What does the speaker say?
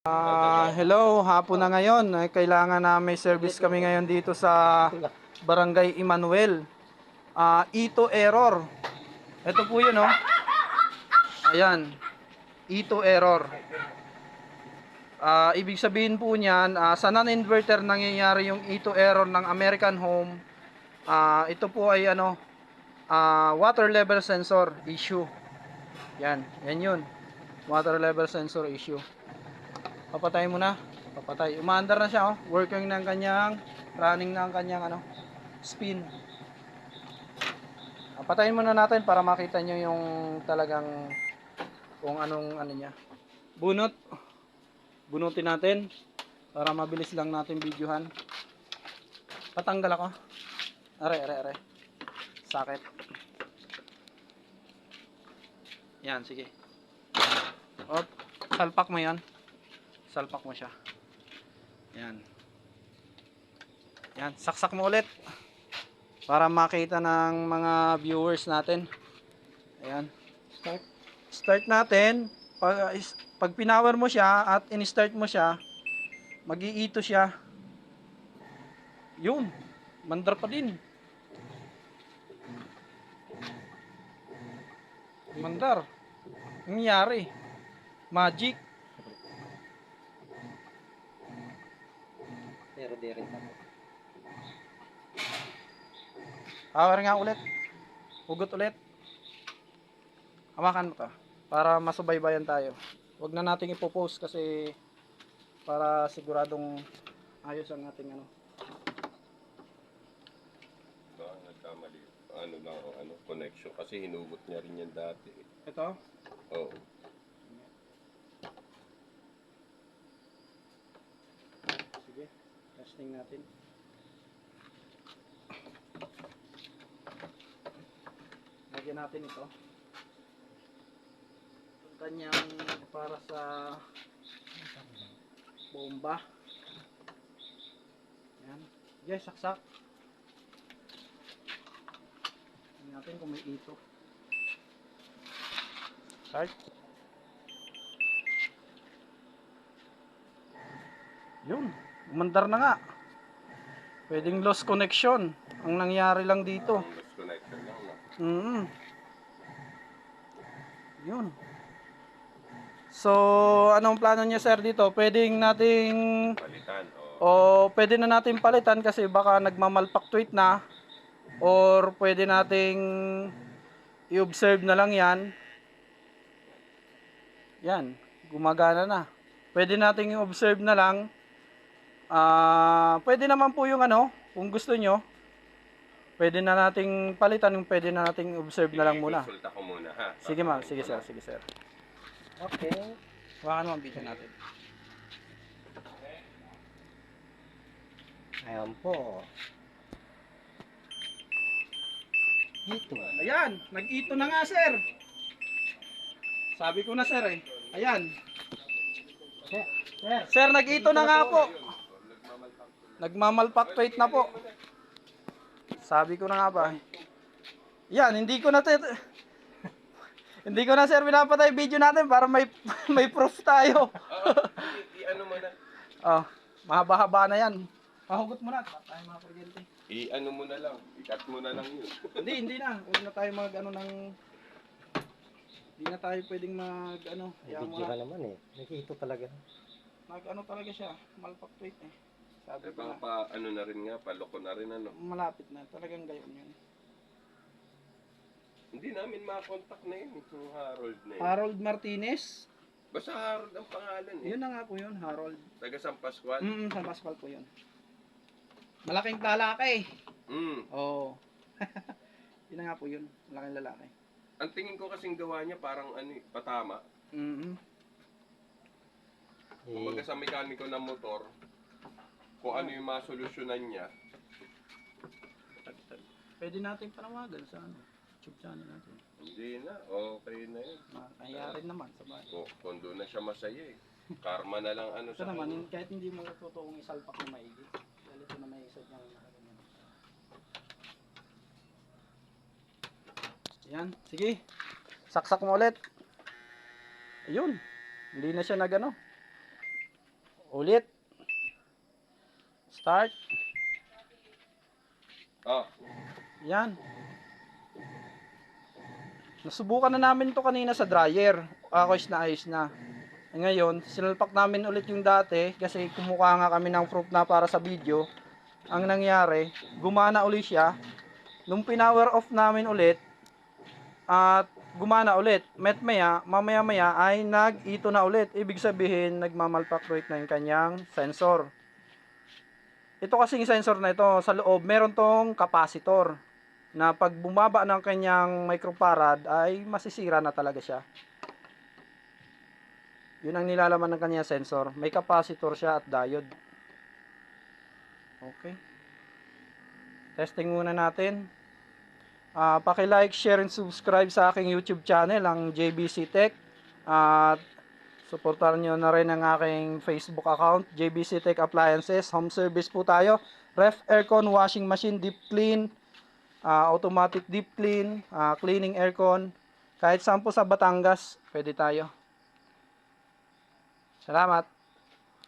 Hello, hapon na ngayon. Kailangan na may service kami ngayon dito sa Barangay Emmanuel. Ito error. Ito po yun, oh. Ayan. Ito error. Ibig sabihin po niyan, sa non-inverter nangyayari yung ito error ng American Home. Ito po ay water level sensor issue. Yan yun. Water level sensor issue. Papatay mo na. Papatay. Umaandar na siya, oh. Working ng kanyang, running na ang kanyang spin. Patayin muna natin para makita nyo yung talagang kung anong niya. Bunot. Bunutin natin para mabilis lang natin videohan. Patanggal ako. Are. Sakit. Yan, sige. Op, salpak mo yan. Salpak mo siya. Yan. Yan, saksak mo ulit. Para makita ng mga viewers natin. Ayan. Start natin. Pag pinower mo siya at in-start mo siya, mag-iito siya. Yun. Mandar pa din. Mandar. Nangyari. Magic. Pero di rin ako. Power nga ulit. Hugot ulit. Hawakan mo to para masubaybayan tayo. Huwag na nating ipopost kasi para siguradong ayos ang ating Baka nagkamali. Connection. Kasi hinugot niya rin yan dati. Ito. Oo. Sige. Testing natin. Lagyan natin ito. Kanyang para sa bomba. Yan. Yes, saksak. Tingnan natin kung may ito. Start. Yun. Umandar na nga. Pwedeng lost connection. Ang nangyari lang dito. Lost connection lang na. Yun. So, anong plano niya sir dito? Pwedeng nating Palitan. o pwede na natin palitan kasi baka nagmamalfactuate na or pwede nating i-observe na lang yan. Yan, gumagana na. Pwede nating i-observe na lang. Pwede naman po yung kung gusto nyo. Pwede na nating palitan, yung pwede na nating observe na lang muna. Konsulta ko muna ha. Sige ma'am, sige sir. Okay. Hawakan mo ang video natin. Ayan po. Ito. Ayan, nag-ito na nga sir. Sabi ko na sir eh. Ayan. Sir, nag-ito na nga po. Nagmamalfactuate na po. Sabi ko na nga ba. Yan, hindi ko na sir pinapatay video natin para may proof tayo. I-ano mo na. Oh, mahaba-haba na yan. Pahugot mo na. Tayo mga kuryente. I-ano mo na lang. I-cut mo na lang yun. Hindi na. Huwag na tayo hindi na tayo pwedeng Video ka naman eh. Nakito talaga. talaga siya. Malfactuate eh. Sabi ko na. Ano na rin nga, paloko na rin Malapit na. Talagang gayon yun. Hindi namin makakontak na yun. Yung Harold na yun. Harold Martinez. Basta Harold ang pangalan eh. Yun na nga po yun, Harold. Taga San Pascual. San Pascual po yun. Malaking lalaki. Oo. Yun na nga po yun. Malaking lalaki. Ang tingin ko kasing gawa niya parang patama. Kumbaga sa mekaniko ng motor, kung ano yung masolusyonan niya. Pwede natin panawagan sa YouTube channel natin. Hindi na, okay na yun. Kaya rin naman sa bahay. Kung doon na siya masaya eh. Karma na lang Ito sa naman, kahit hindi mo totoong isalpak na maigi. Dahil ito na may isa niyang nakaganyan. Yan, sige. Saksak mo ulit. Ayun. Hindi na siya Ulit. Start. Ah, Yan. Nasubukan na namin to kanina sa dryer. Ayos na. Ngayon, sinalpak namin ulit yung dati kasi kumuha nga kami ng proof na para sa video. Ang nangyari, gumana ulit siya. Nung pinower off namin ulit, at gumana ulit. Mamaya-maya ay nag-ito na ulit. Ibig sabihin, nagmamalfunctionate na yung kanyang sensor. Ito kasing sensor na ito, sa loob, meron tong capacitor na pag bumaba ng kanyang microfarad ay masisira na talaga siya. Yun ang nilalaman ng kanyang sensor. May capacitor siya at diode. Okay. Testing muna natin. Paki-like, share, and subscribe sa aking YouTube channel, ang JBC Tech. At suportahan nyo na rin ang aking Facebook account, JBC Tech Appliances. Home service po tayo. Ref, aircon, washing machine, deep clean, automatic deep clean, cleaning aircon. Kahit saan po sa Batangas, pwede tayo. Salamat.